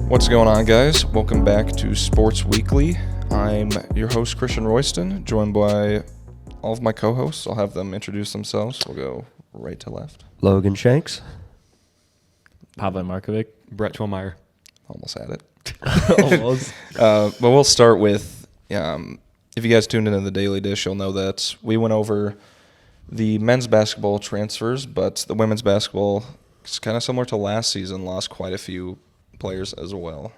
What's going on, guys? Welcome back to Sports Weekly. I'm your host, Christian Royston, joined by all of my co-hosts. I'll have them introduce themselves. We'll go right to left. Logan Shanks. Pavel Markovic. Brett Twillmeyer. Almost had it. Almost. But we'll start with, if you guys tuned into the Daily Dish, you'll know that we went over the men's basketball transfers, but the women's basketball is kind of similar to last season, lost quite a few players as well.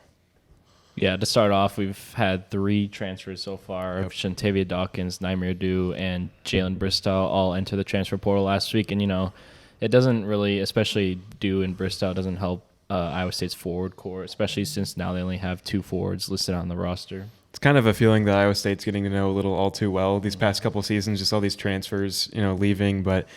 Yeah, to start off, we've had 3 transfers so far. Yep. Shantavia Dawkins, Naimir Dew, and Jalen Bristow all enter the transfer portal last week. And, it doesn't really, especially Dew and Bristow, doesn't help Iowa State's forward core, especially since now they only have 2 forwards listed on the roster. It's kind of a feeling that Iowa State's getting to know a little all too well these past couple seasons, just all these transfers, leaving. But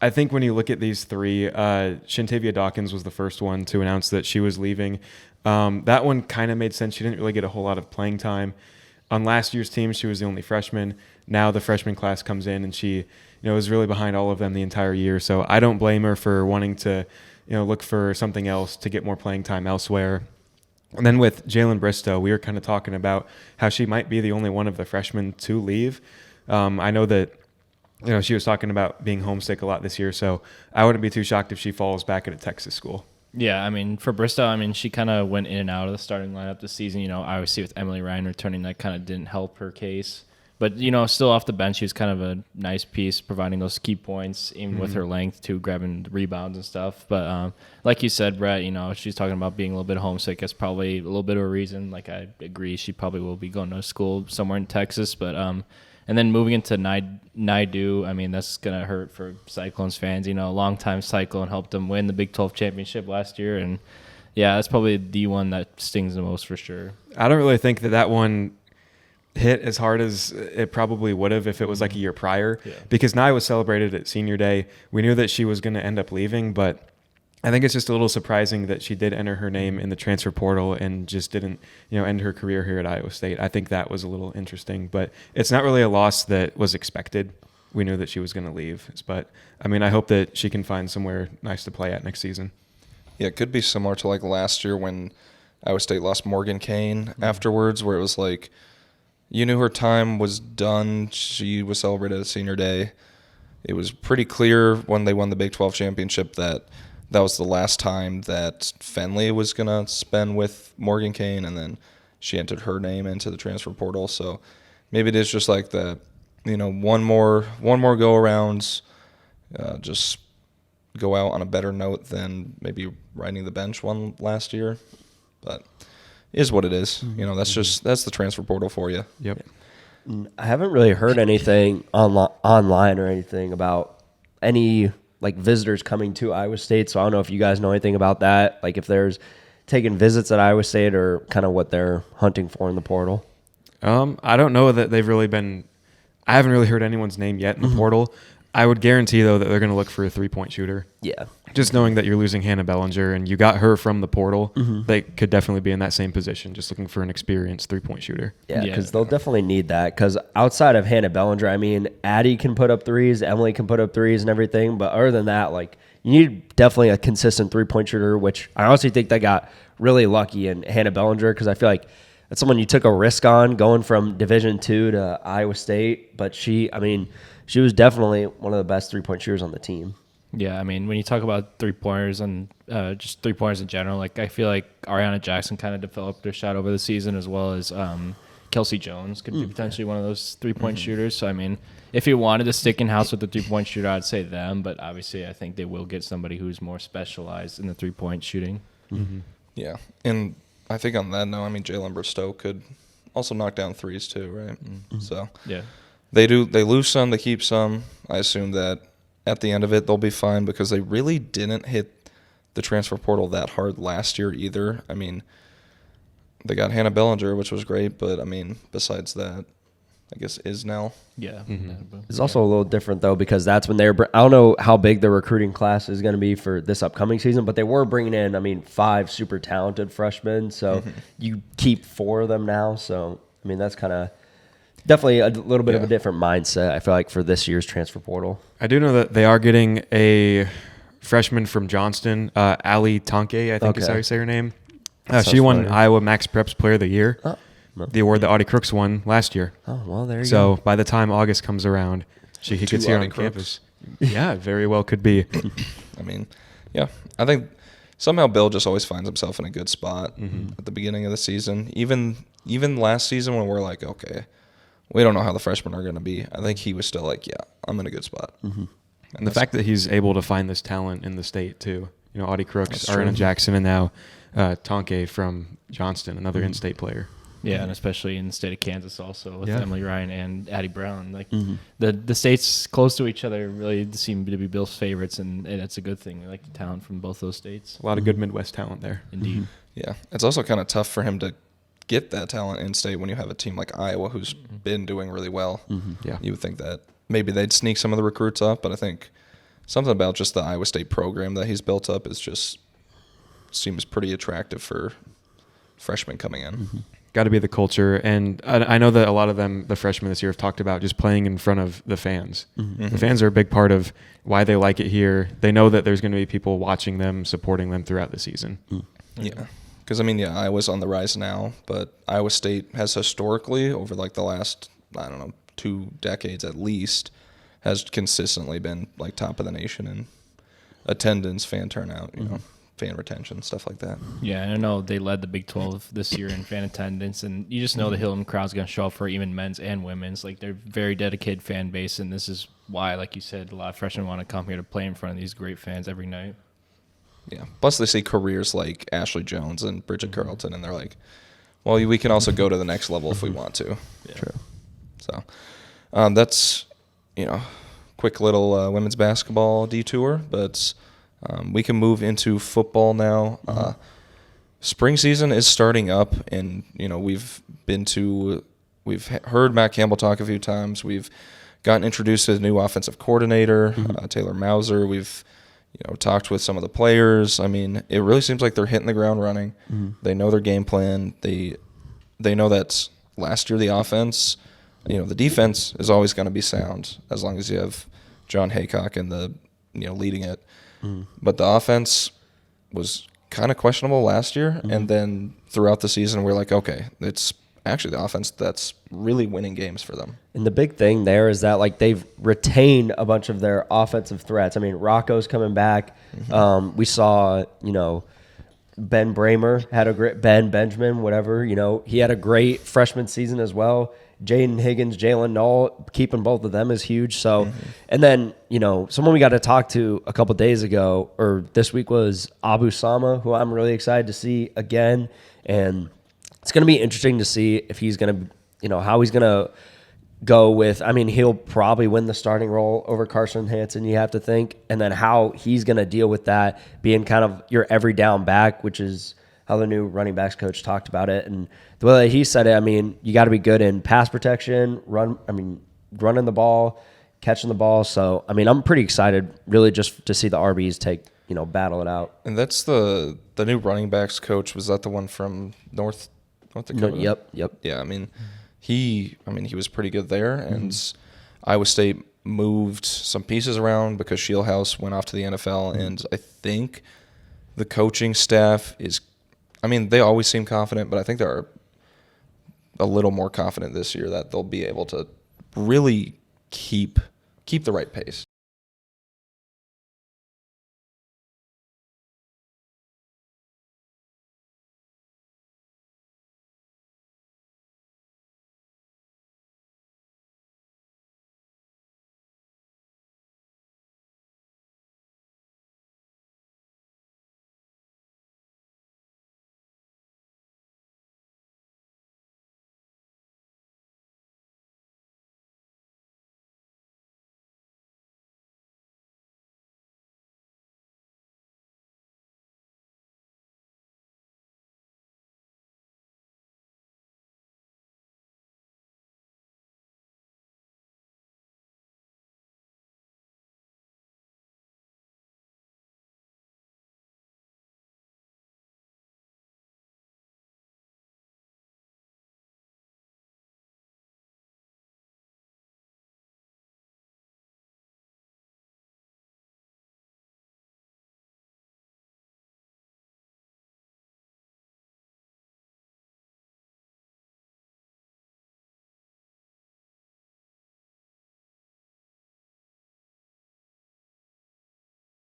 I think when you look at these 3, Shantavia Dawkins was the first one to announce that she was leaving. That one kind of made sense. She didn't really get a whole lot of playing time. On last year's team, she was the only freshman. Now the freshman class comes in, and she, was really behind all of them the entire year. So I don't blame her for wanting to, look for something else to get more playing time elsewhere. And then with Jalen Bristow, we were kind of talking about how she might be the only one of the freshmen to leave. I know that, she was talking about being homesick a lot this year, so I wouldn't be too shocked if she falls back at a Texas school. Yeah, for Bristow, she kind of went in and out of the starting lineup this season. I see with Emily Ryan returning, that kind of didn't help her case. But, still off the bench, she was kind of a nice piece, providing those key points, even with her length, too, grabbing rebounds and stuff. But like you said, Brett, she's talking about being a little bit homesick. That's probably a little bit of a reason. Like, I agree, she probably will be going to school somewhere in Texas. But and then moving into Naidu, that's going to hurt for Cyclones fans. A longtime Cyclone helped them win the Big 12 championship last year. And, yeah, that's probably the one that stings the most for sure. I don't really think that one hit as hard as it probably would have if it was like a year prior, because Nye was celebrated at senior day. We knew that she was going to end up leaving, but I think it's just a little surprising that she did enter her name in the transfer portal and just didn't, end her career here at Iowa State. I think that was a little interesting, but it's not really a loss that was expected. We knew that she was going to leave, but I hope that she can find somewhere nice to play at next season. Yeah, it could be similar to like last year when Iowa State lost Morgan Kane afterwards, where it was like, you knew her time was done. She was celebrated at senior day. It was pretty clear when they won the Big 12 championship that was the last time that Fenley was going to spend with Morgan Kane, and then she entered her name into the transfer portal. So maybe it is just like that, one more go-around, just go out on a better note than maybe riding the bench one last year. But is what it is. That's the transfer portal for you. Yep. I haven't really heard anything online or anything about any visitors coming to Iowa State. So I don't know if you guys know anything about that. Like if there's taking visits at Iowa State or kind of what they're hunting for in the portal. I don't know that they've really been. I haven't really heard anyone's name yet in the portal. I would guarantee, though, that they're going to look for a 3-point shooter. Yeah. Just knowing that you're losing Hannah Bellinger and you got her from the portal, they could definitely be in that same position, just looking for an experienced 3-point shooter. Yeah, because they'll definitely need that. Because outside of Hannah Bellinger, Addie can put up threes, Emily can put up threes and everything. But other than that, you need definitely a consistent 3-point shooter, which I honestly think they got really lucky in Hannah Bellinger, because I feel like that's someone you took a risk on going from Division II to Iowa State. But she was definitely one of the best 3-point shooters on the team. Yeah, when you talk about 3-pointers and just 3-pointers in general, I feel like Ariana Jackson kind of developed her shot over the season, as well as Kelsey Jones could be potentially one of those 3-point shooters. So, if you wanted to stick in-house with the 3-point shooter, I'd say them. But obviously, I think they will get somebody who's more specialized in the 3-point shooting. Mm-hmm. Yeah, and I think on that note, Jalen Bristow could also knock down threes too, right? Mm-hmm. So yeah. They lose some, they keep some. I assume that at the end of it, they'll be fine, because they really didn't hit the transfer portal that hard last year either. They got Hannah Bellinger, which was great, but, besides that, I guess Isnell. Yeah. Mm-hmm. It's also a little different, though, because that's when I don't know how big the recruiting class is going to be for this upcoming season, but they were bringing in, 5 super talented freshmen, so you keep 4 of them now. So, that's kind of definitely a little bit of a different mindset, I feel like, for this year's transfer portal. I do know that they are getting a freshman from Johnston, Ali Tonke, I think is how you say her name. She won familiar. Iowa Max Preps Player of the Year, Oh, well. the award that Audie Crooks won last year. Oh, well, there you So go. by the time August comes around, she Two gets here Audie on Crooks. campus. Yeah, very well could be. I mean, yeah, I think somehow Bill just always finds himself in a good spot at the beginning of the season. Even last season when we're like, okay, we don't know how the freshmen are going to be. I think he was still like, yeah, I'm in a good spot. And the fact that he's able to find this talent in the state too. You know, Audie Crooks, That's Ariana true. Jackson, and now Tonke from Johnston, another in-state player. Yeah, and especially in the state of Kansas also with Yeah. Emily Ryan and Addie Brown. Like the states close to each other really seem to be Bill's favorites, and it's a good thing. We like the talent from both those states. A lot of good Midwest talent there. Indeed. Yeah, it's also kind of tough for him to get that talent in state when you have a team like Iowa who's been doing really well. Yeah. You would think that maybe they'd sneak some of the recruits up, but I think something about just the Iowa State program that he's built up is just seems pretty attractive for freshmen coming in. Got to be the culture. And I know that a lot of them, the freshmen this year, have talked about just playing in front of the fans. The fans are a big part of why they like it here. They know that there's going to be people watching them, supporting them throughout the season. Yeah. Because, I mean, yeah, Iowa's on the rise now, but Iowa State has historically, over like the last, 2 decades at least, has consistently been like top of the nation in attendance, fan turnout, fan retention, stuff like that. Yeah, and I know they led the Big 12 this year in fan attendance, and you just know the Hilton crowd's going to show up for even men's and women's. Like, they're a very dedicated fan base, and this is why, like you said, a lot of freshmen want to come here to play in front of these great fans every night. Yeah. Plus, they see careers like Ashley Jones and Bridget Carlton, and they're like, well, we can also go to the next level if we want to. True. So that's, quick little women's basketball detour, but we can move into football now. Spring season is starting up, and, we've heard Matt Campbell talk a few times. We've gotten introduced to the new offensive coordinator, Taylor Mauser. We've talked with some of the players. I mean, it really seems like they're hitting the ground running. They know their game plan. They know that last year the offense, the defense is always going to be sound as long as you have John Haycock and leading it. But the offense was kind of questionable last year, and then throughout the season we're like, okay, it's actually the offense that's really winning games for them. And the big thing there is that like they've retained a bunch of their offensive threats. I mean, Rocco's coming back. We saw, Ben Bramer had a great Ben whatever. He had a great freshman season as well. Jaden Higgins, Jalen Knoll, keeping both of them is huge. So, and then someone we got to talk to a couple days ago or this week was Abu Sama, who I'm really excited to see again, and it's going to be interesting to see if he's going to, how he's going to go with. I mean, he'll probably win the starting role over Carson Hansen, you have to think, and then how he's going to deal with that being kind of your every down back, which is how the new running backs coach talked about it. And the way that he said it, I mean, you got to be good in pass protection, running the ball, catching the ball. So, I mean, I'm pretty excited really just to see the RBs battle it out. And that's the new running backs coach. Was that the one from North Dakota? Yep. Yeah, I mean, he was pretty good there, and Iowa State moved some pieces around because Shieldhouse went off to the NFL, and I think the coaching staff is, they always seem confident, but I think they're a little more confident this year that they'll be able to really keep the right pace.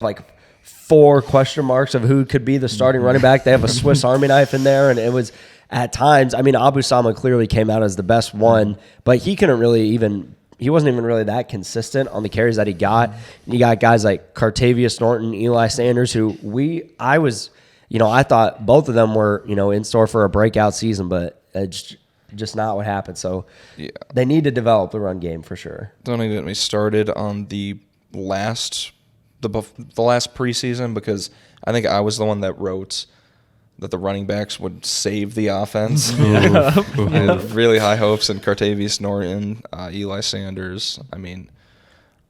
like 4 question marks of who could be the starting running back. They have a Swiss Army knife in there, and it was at times. I mean, Abu Sama clearly came out as the best one, but he couldn't really even. He wasn't even really that consistent on the carries that he got. You got guys like Cartavius Norton, Eli Sanders, who I thought both of them were, in store for a breakout season, but it's just not what happened. So they need to develop the run game for sure. Don't even get me started on the last preseason, because I think I was the one that wrote that the running backs would save the offense. I had really high hopes in Cartavius Norton, Eli Sanders. I mean,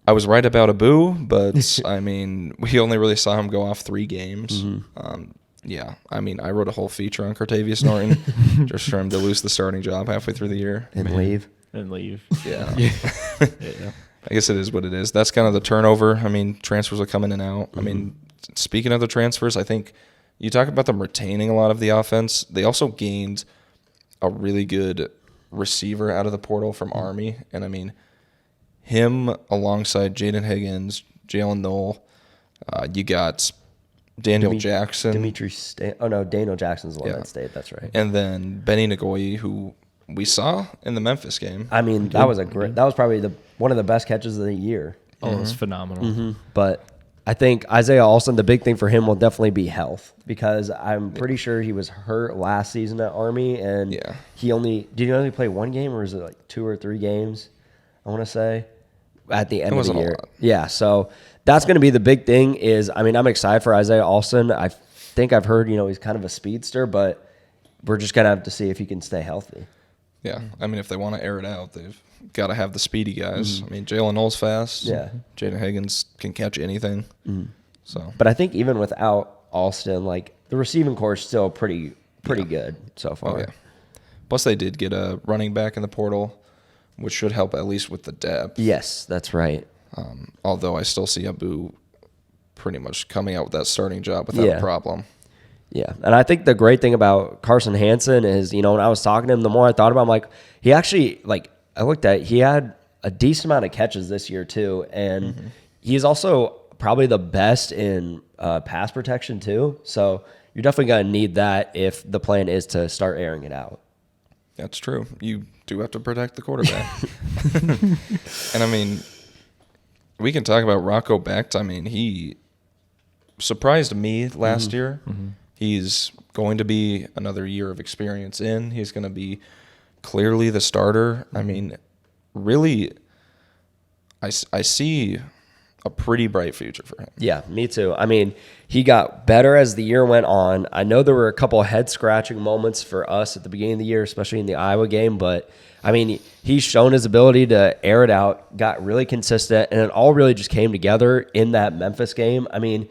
I was right about Abu, but I mean, we only really saw him go off 3 games. I mean, I wrote a whole feature on Cartavius Norton just for him to lose the starting job halfway through the year. And leave. Yeah. I guess it is what it is. That's kind of the turnover. I mean, transfers will come in and out. I mean, speaking of the transfers, I think you talk about them retaining a lot of the offense. They also gained a really good receiver out of the portal from Army. And, I mean, him alongside Jaden Higgins, Jalen Knoll, you got Daniel Jackson. Daniel Jackson's the one that stayed. That's right. And then Benny Nagoye, who we saw in the Memphis game. I mean, that was probably one of the best catches of the year. Oh, it was phenomenal. But I think Isaiah Alston, the big thing for him will definitely be health, because I'm pretty sure he was hurt last season at Army, and did he only play 1 game, or was it like 2 or 3 games? I want to say at the end of the year. Yeah, so that's going to be the big thing. I'm excited for Isaiah Alston. I think I've heard he's kind of a speedster, but we're just gonna have to see if he can stay healthy. Yeah, I mean, if they want to air it out, they've got to have the speedy guys. I mean, Jalen Knoll's fast. Yeah. Jaden Higgins can catch anything. So, but I think even without Alston, like, the receiving core is still pretty good so far. Oh, yeah. Plus, they did get a running back in the portal, which should help at least with the depth. Yes, that's right. Although I still see Abu pretty much coming out with that starting job without a problem. Yeah, and I think the great thing about Carson Hansen is, when I was talking to him, the more I thought about him, like, he actually, he had a decent amount of catches this year too, and he's also probably the best in pass protection too. So you're definitely going to need that if the plan is to start airing it out. That's true. You do have to protect the quarterback. And I mean, we can talk about Rocco Becht. I mean, he surprised me last year. He's going to be another year of experience in. He's going to be clearly the starter. I mean, really, I see a pretty bright future for him. Yeah, me too. I mean, he got better as the year went on. I know there were a couple head-scratching moments for us at the beginning of the year, especially in the Iowa game, but, I mean, he's shown his ability to air it out, got really consistent, and it all really just came together in that Memphis game. I mean,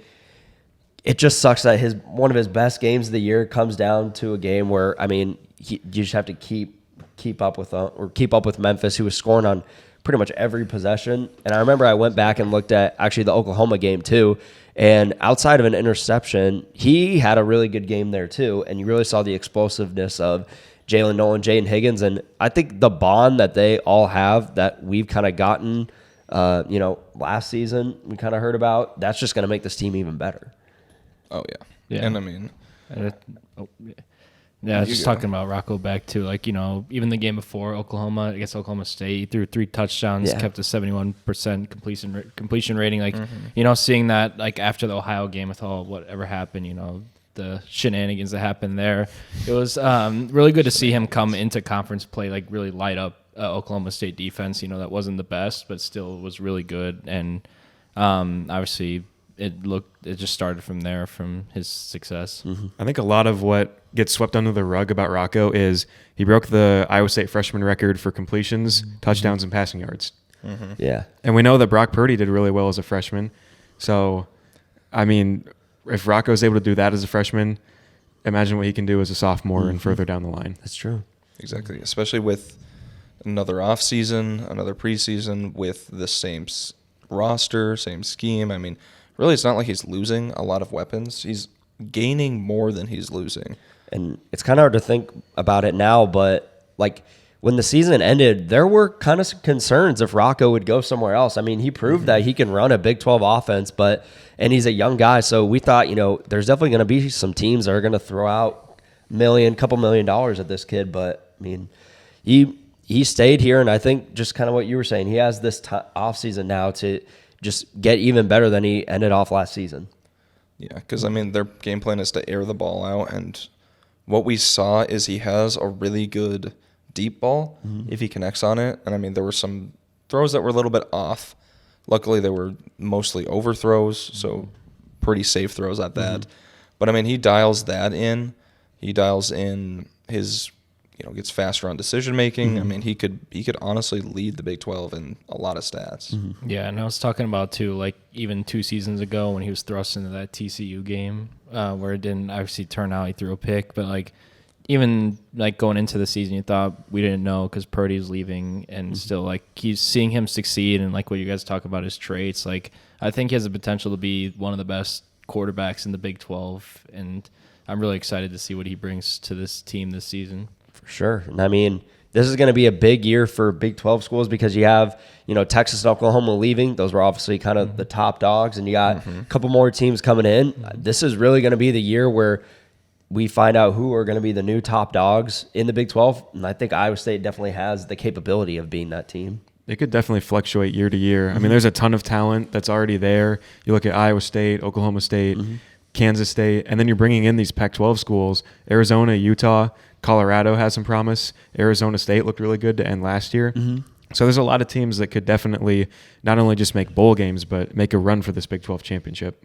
it just sucks that one of his best games of the year comes down to a game where, I mean, you just have to keep up with Memphis, who was scoring on pretty much every possession. And I remember I went back and looked at actually the Oklahoma game too, and outside of an interception, he had a really good game there too, and you really saw the explosiveness of Jalen Nolan, Jaden Higgins, and I think the bond that they all have that we've kind of gotten, last season we kind of heard about, that's just going to make this team even better. Oh, yeah. And I mean, just talking about Rocco Becht too. Like, even the game before Oklahoma against Oklahoma State, he threw 3 touchdowns, kept a 71% completion rating. Like, seeing that, like, after the Ohio game with whatever happened, the shenanigans that happened there, it was really good to see him come into conference play, like, really light up Oklahoma State defense. That wasn't the best, but still was really good. And obviously, it just started from there, from his success. I think a lot of what gets swept under the rug about Rocco is he broke the Iowa State freshman record for completions, touchdowns, and passing yards. Yeah. And we know that Brock Purdy did really well as a freshman. So, I mean, if Rocco's able to do that as a freshman, imagine what he can do as a sophomore and further down the line. That's true. Exactly. Especially with another offseason, another preseason with the same roster, same scheme. I mean, really, it's not like he's losing a lot of weapons. He's gaining more than he's losing. And it's kind of hard to think about it now, but, like, when the season ended, there were kind of concerns if Rocco would go somewhere else. I mean, he proved that he can run a Big 12 offense, and he's a young guy. So we thought, there's definitely going to be some teams that are going to throw out couple $1 million at this kid. But I mean, he stayed here, and I think just kind of what you were saying, he has this offseason now to just get even better than he ended off last season. Yeah, because, I mean, their game plan is to air the ball out, and what we saw is he has a really good deep ball if he connects on it. And, I mean, there were some throws that were a little bit off. Luckily, they were mostly overthrows, so pretty safe throws at that. But, I mean, he dials that in. He dials in his, gets faster on decision-making. I mean, he could honestly lead the Big 12 in a lot of stats. Yeah, and I was talking about, too, like even 2 seasons ago when he was thrust into that TCU game where it didn't obviously turn out. He threw a pick, but, like, even, like, going into the season, you thought we didn't know because Purdy's leaving, and still, like, he's seeing him succeed, and, like, what you guys talk about his traits. Like, I think he has the potential to be one of the best quarterbacks in the Big 12, and I'm really excited to see what he brings to this team this season. For sure. And I mean, this is going to be a big year for Big 12 schools because you have, Texas and Oklahoma leaving. Those were obviously kind of the top dogs, and you got a couple more teams coming in. This is really going to be the year where we find out who are going to be the new top dogs in the Big 12. And I think Iowa State definitely has the capability of being that team. It could definitely fluctuate year to year. I mean, there's a ton of talent that's already there. You look at Iowa State, Oklahoma State, Kansas State, and then you're bringing in these Pac-12 schools. Arizona, Utah, Colorado has some promise. Arizona State looked really good to end last year. So there's a lot of teams that could definitely not only just make bowl games, but make a run for this Big 12 championship.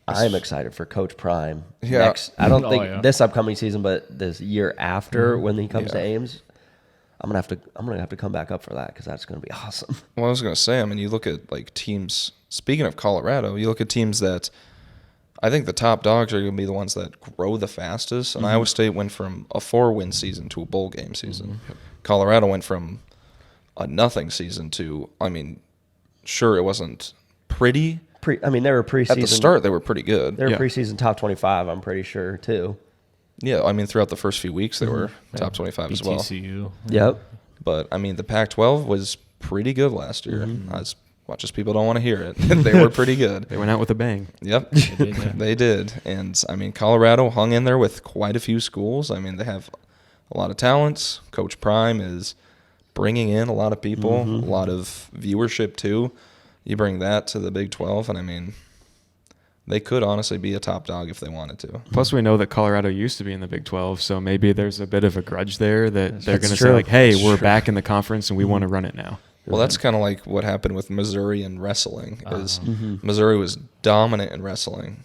I'm excited for Coach Prime. Yeah. I don't think this upcoming season, but this year after when he comes to Ames, I'm gonna have to come back up for that because that's gonna be awesome. Well, I was going to say, I mean, you look at, like, teams, speaking of Colorado, you look at teams that I think the top dogs are going to be the ones that grow the fastest. And Iowa State went from a 4-win season to a bowl game season. Colorado went from a nothing season to, I mean, sure, it wasn't pretty. They were preseason. At the start, they were pretty good. They were preseason top 25, I'm pretty sure, too. Yeah, I mean, throughout the first few weeks, they were top 25 as well. TCU. Yep. But, I mean, the Pac-12 was pretty good last year. As much as people don't want to hear it, they were pretty good. They went out with a bang. Yep, they did. And, I mean, Colorado hung in there with quite a few schools. I mean, they have a lot of talents. Coach Prime is bringing in a lot of people, a lot of viewership, too. You bring that to the Big 12, and, I mean, they could honestly be a top dog if they wanted to. Plus, we know that Colorado used to be in the Big 12, so maybe there's a bit of a grudge there that they're going to say, like, hey, we're back in the conference and we want to run it now. Well, that's kind of like what happened with Missouri in wrestling. Is Missouri was dominant in wrestling,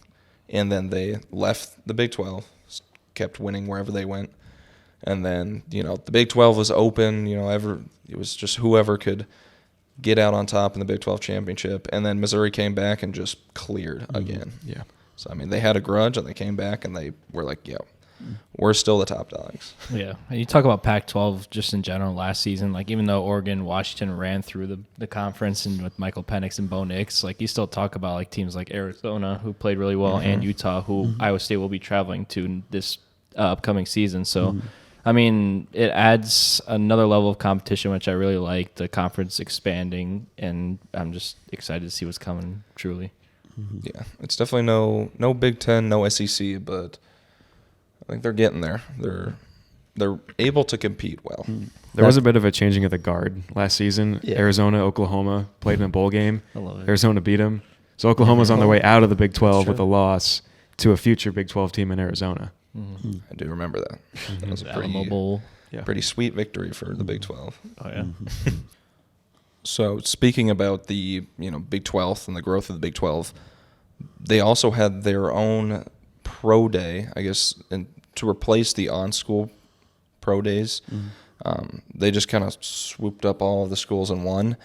and then they left the Big 12, kept winning wherever they went, and then the Big 12 was open. It was just whoever could get out on top in the Big 12 championship, and then Missouri came back and just cleared again. Yeah. So I mean, they had a grudge, and they came back, and they were like, "Yo, we're still the top dogs." Yeah, and you talk about Pac-12 just in general last season. Like, even though Oregon, Washington ran through the conference and with Michael Penix and Bo Nix, like, you still talk about like teams like Arizona who played really well and Utah who Iowa State will be traveling to this upcoming season. So, I mean, it adds another level of competition, which I really like. The conference expanding, and I'm just excited to see what's coming. Truly. Yeah, it's definitely no Big Ten, no SEC, but I think they're getting there. They're able to compete well. There was a bit of a changing of the guard last season. Yeah. Arizona, Oklahoma played in a bowl game. I love it. Arizona beat them. So Oklahoma's on their way out of the Big 12 with a loss to a future Big 12 team in Arizona. I do remember that. That was a Alamo Bowl. pretty sweet victory for the Big 12. Oh yeah. So speaking about the Big 12 and the growth of the Big 12, they also had their own pro day, I guess, and to replace the on-school pro days. They just kind of swooped up all of the schools in one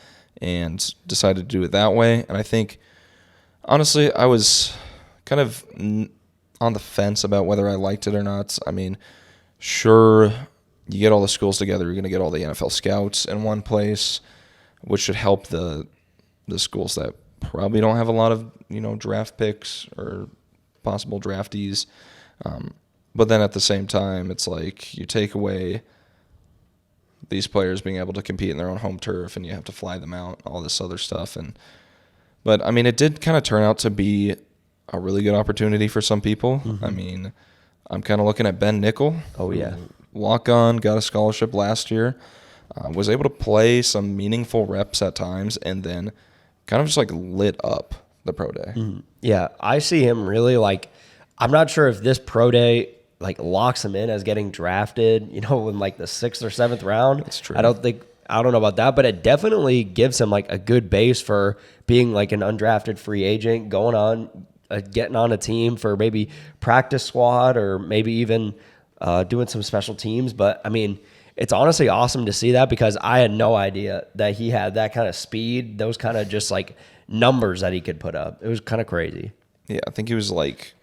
and decided to do it that way. And I think, honestly, I was kind of on the fence about whether I liked it or not. I mean, sure, you get all the schools together, you're going to get all the NFL scouts in one place, which should help the schools that probably don't have a lot of draft picks or possible draftees. But then at the same time, it's like you take away these players being able to compete in their own home turf, and you have to fly them out, all this other stuff. But I mean, it did kind of turn out to be a really good opportunity for some people. I mean, I'm kind of looking at Ben Nickel. Oh, yeah. Walk on, got a scholarship last year, was able to play some meaningful reps at times, and then kind of just like lit up the pro day. Yeah, I see him really like, I'm not sure if this pro day like locks him in as getting drafted, in like the 6th or 7th round. That's true. I don't know about that, but it definitely gives him like a good base for being like an undrafted free agent, going on, getting on a team for maybe practice squad or maybe even doing some special teams. But I mean, it's honestly awesome to see that because I had no idea that he had that kind of speed, those kind of just like numbers that he could put up. It was kind of crazy. Yeah, I think he was like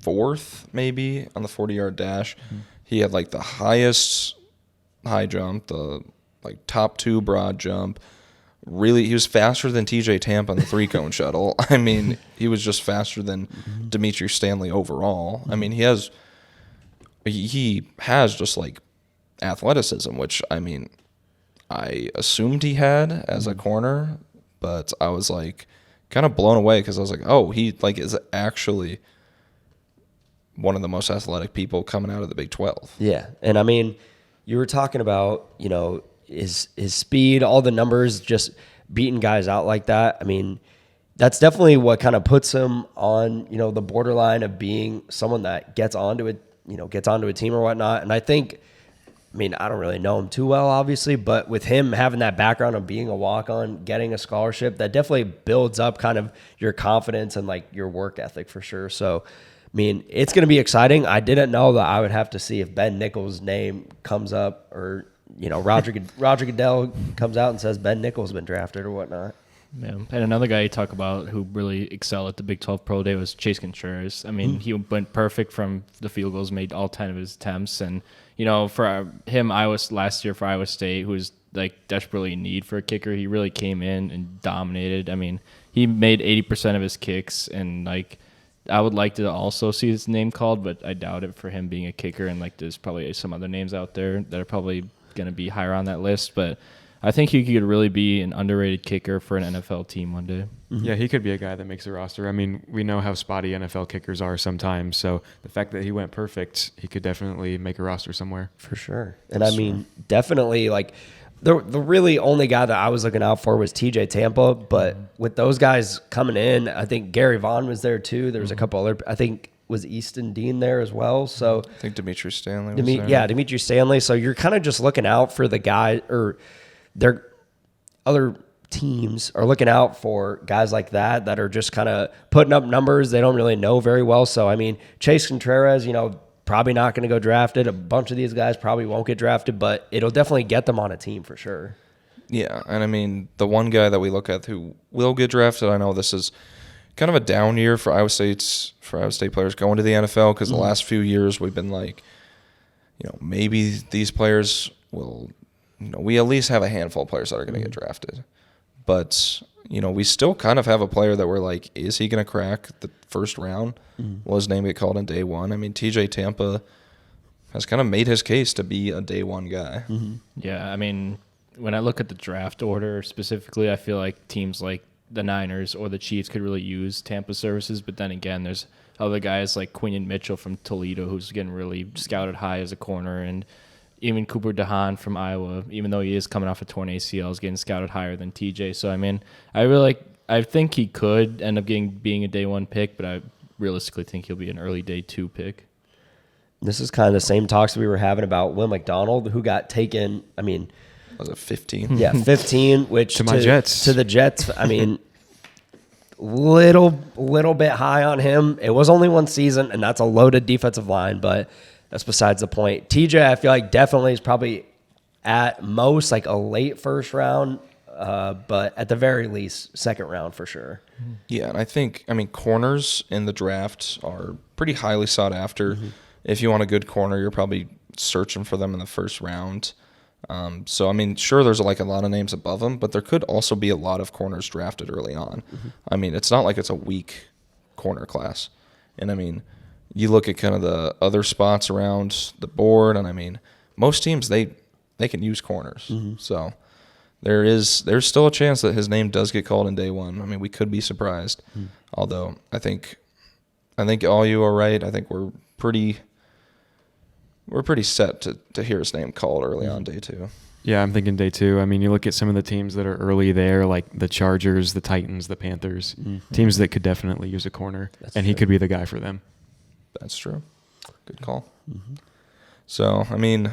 4th maybe on the 40-yard dash. He had like the highest high jump, the like top 2 broad jump. Really, he was faster than TJ Tampa on the 3-cone shuttle. I mean, he was just faster than Dimitri Stanley overall. I mean, he has just like athleticism, which I mean, I assumed he had as a corner, but I was like kind of blown away because I was like, oh, he like is actually one of the most athletic people coming out of the Big 12. Yeah, and I mean, you were talking about his speed, all the numbers, just beating guys out like that. I mean, that's definitely what kind of puts him on the borderline of being someone that gets onto a team or whatnot. And I think, I mean, I don't really know him too well, obviously, but with him having that background of being a walk-on, getting a scholarship, that definitely builds up kind of your confidence and like your work ethic for sure. So, I mean, it's going to be exciting. I didn't know that I would have to see if Ben Nichols' name comes up or, Roger Goodell comes out and says Ben Nichols has been drafted or whatnot. Yeah. And another guy you talk about who really excelled at the Big 12 Pro Day was Chase Contreras. I mean, he went perfect from the field goals, made all 10 of his attempts. And, for him, last year for Iowa State, who was like desperately in need for a kicker, he really came in and dominated. I mean, he made 80% of his kicks, and like, I would like to also see his name called, but I doubt it for him being a kicker. And like, there's probably some other names out there that are probably going to be higher on that list. But I think he could really be an underrated kicker for an NFL team one day. Yeah, he could be a guy that makes a roster. I mean, we know how spotty NFL kickers are sometimes. So the fact that he went perfect, he could definitely make a roster somewhere. For sure. And I mean, definitely like the really only guy that I was looking out for was TJ Tampa. But with those guys coming in, I think Gary Vaughn was there too. There was a couple other, I think, was Easton Dean there as well. So I think Dimitri Stanley was there. Yeah, Dimitri Stanley. So you're kind of just looking out for the guy, or their other teams are looking out for guys like that are just kind of putting up numbers they don't really know very well. So, I mean, Chase Contreras, probably not going to go drafted. A bunch of these guys probably won't get drafted, but it'll definitely get them on a team for sure. Yeah, and I mean, the one guy that we look at who will get drafted, I know this is kind of a down year for Iowa State players going to the NFL because the last few years we've been like, maybe these players will, we at least have a handful of players that are going to get drafted. But, we still kind of have a player that we're like, is he going to crack the first round? Will his name get called on day one? I mean, TJ Tampa has kind of made his case to be a day one guy. Yeah, I mean, when I look at the draft order specifically, I feel like teams like the Niners or the Chiefs could really use Tampa's services. But then again, there's other guys like Quinion Mitchell from Toledo who's getting really scouted high as a corner, and even Cooper DeHaan from Iowa, even though he is coming off a torn ACL, is getting scouted higher than TJ. So, I mean, I think he could end up being a day one pick, but I realistically think he'll be an early day 2 pick. This is kind of the same talks we were having about Will McDonald, who got taken, I mean, Was it 15? Yeah, 15, which to my Jets. To the Jets, I mean, little bit high on him. It was only one season, and that's a loaded defensive line, but that's besides the point. TJ, I feel like definitely is probably at most like a late first round, but at the very least, second round for sure. Yeah, and I mean, corners in the draft are pretty highly sought after. If you want a good corner, you're probably searching for them in the first round. So, I mean, sure, there's like a lot of names above them, but there could also be a lot of corners drafted early on. I mean, it's not like it's a weak corner class. And, I mean, you look at kind of the other spots around the board, and, I mean, most teams, they they can use corners. So there's still a chance that his name does get called in day one. I mean, we could be surprised. Although I think all you are right. I think we're pretty set to hear his name called early on day two. Yeah, I'm thinking day two. I mean, you look at some of the teams that are early there, like the Chargers, the Titans, the Panthers, teams that could definitely use a corner, and he could be the guy for them. That's true. Good call. So, I mean,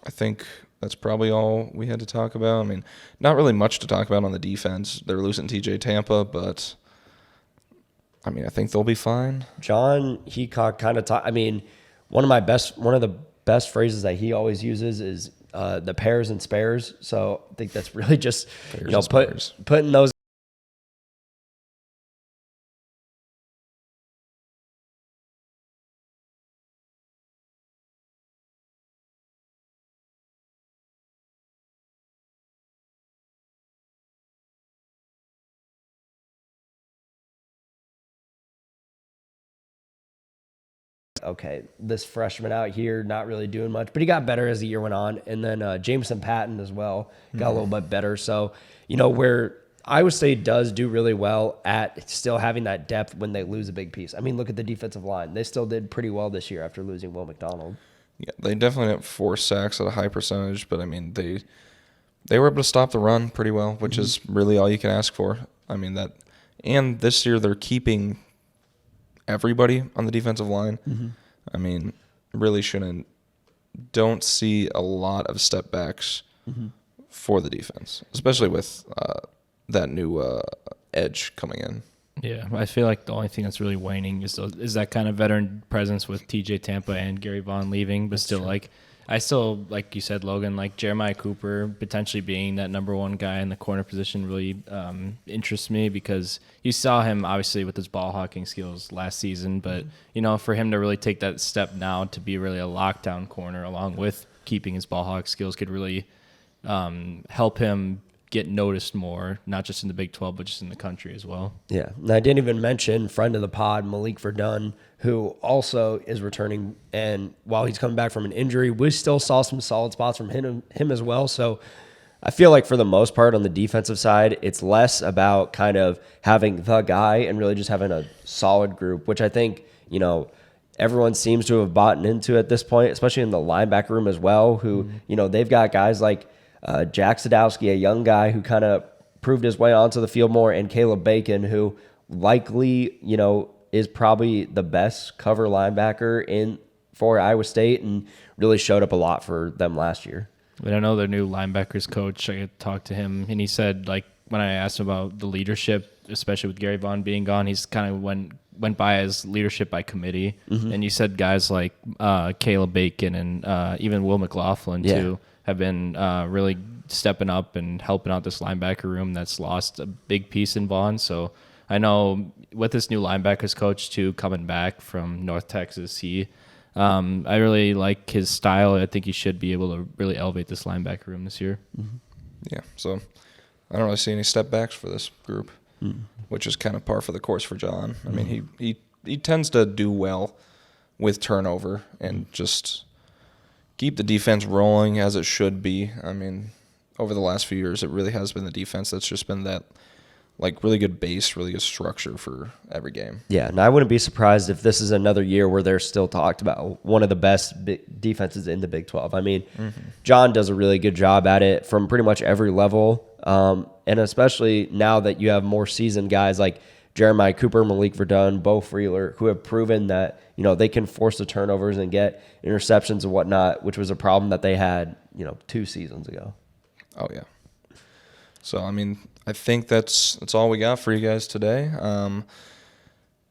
I think that's probably all we had to talk about. I mean, not really much to talk about on the defense. They're losing TJ Tampa, but I mean, I think they'll be fine. John Heacock kind of I mean, one of the best phrases that he always uses is the pairs and spares. So I think that's really just putting those. Okay, this freshman out here not really doing much, but he got better as the year went on. And then Jameson Patton as well got a little bit better. So, where Iowa State does do really well at still having that depth when they lose a big piece. I mean, look at the defensive line. They still did pretty well this year after losing Will McDonald. Yeah, they definitely have 4 sacks at a high percentage, but I mean, they were able to stop the run pretty well, which is really all you can ask for. I mean, and this year they're keeping everybody on the defensive line. I mean, really don't see a lot of step backs for the defense, especially with that new edge coming in. Yeah, I feel like the only thing that's really waning is that kind of veteran presence with TJ Tampa and Gary Vaughn leaving, but still, I still, like you said, Logan, like Jeremiah Cooper potentially being that number one guy in the corner position really interests me, because you saw him obviously with his ball hawking skills last season, but for him to really take that step now to be really a lockdown corner along with keeping his ball hawk skills could really help him get noticed more, not just in the Big 12, but just in the country as well. Yeah. And I didn't even mention friend of the pod, Malik Verdun, who also is returning. And while he's coming back from an injury, we still saw some solid spots from him as well. So I feel like for the most part on the defensive side, it's less about kind of having the guy and really just having a solid group, which I think, everyone seems to have bought into at this point, especially in the linebacker room as well, who, they've got guys like Jack Sadowski, a young guy who kind of proved his way onto the field more, and Caleb Bacon, who likely, is probably the best cover linebacker for Iowa State and really showed up a lot for them last year. But I know their new linebackers coach, I talked to him, and he said, like, when I asked him about the leadership, especially with Gary Vaughn being gone, he's kind of went by as leadership by committee. And you said guys like Caleb Bacon and even Will McLaughlin, too, have been really stepping up and helping out this linebacker room that's lost a big piece in Vaughn. So I know with this new linebackers coach, too, coming back from North Texas, I really like his style. I think he should be able to really elevate this linebacker room this year. Yeah, so I don't really see any step backs for this group, which is kind of par for the course for John. I mean, he tends to do well with turnover and just keep the defense rolling as it should be. I mean, over the last few years, it really has been the defense that's just been that, like, really good base, really good structure for every game. Yeah, and I wouldn't be surprised if this is another year where they're still talked about one of the best defenses in the Big 12. I mean, John does a really good job at it from pretty much every level, and especially now that you have more seasoned guys like Jeremiah Cooper, Malik Verdun, Bo Freeler, who have proven that they can force the turnovers and get interceptions and whatnot, which was a problem that they had 2 seasons ago. Oh yeah. So I mean, I think that's all we got for you guys today.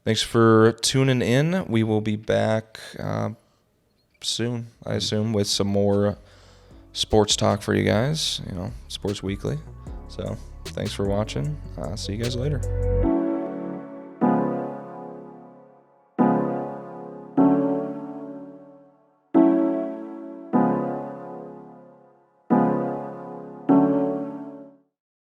Thanks for tuning in. We will be back soon, I assume, with some more sports talk for you guys. Sports Weekly. So thanks for watching. See you guys later.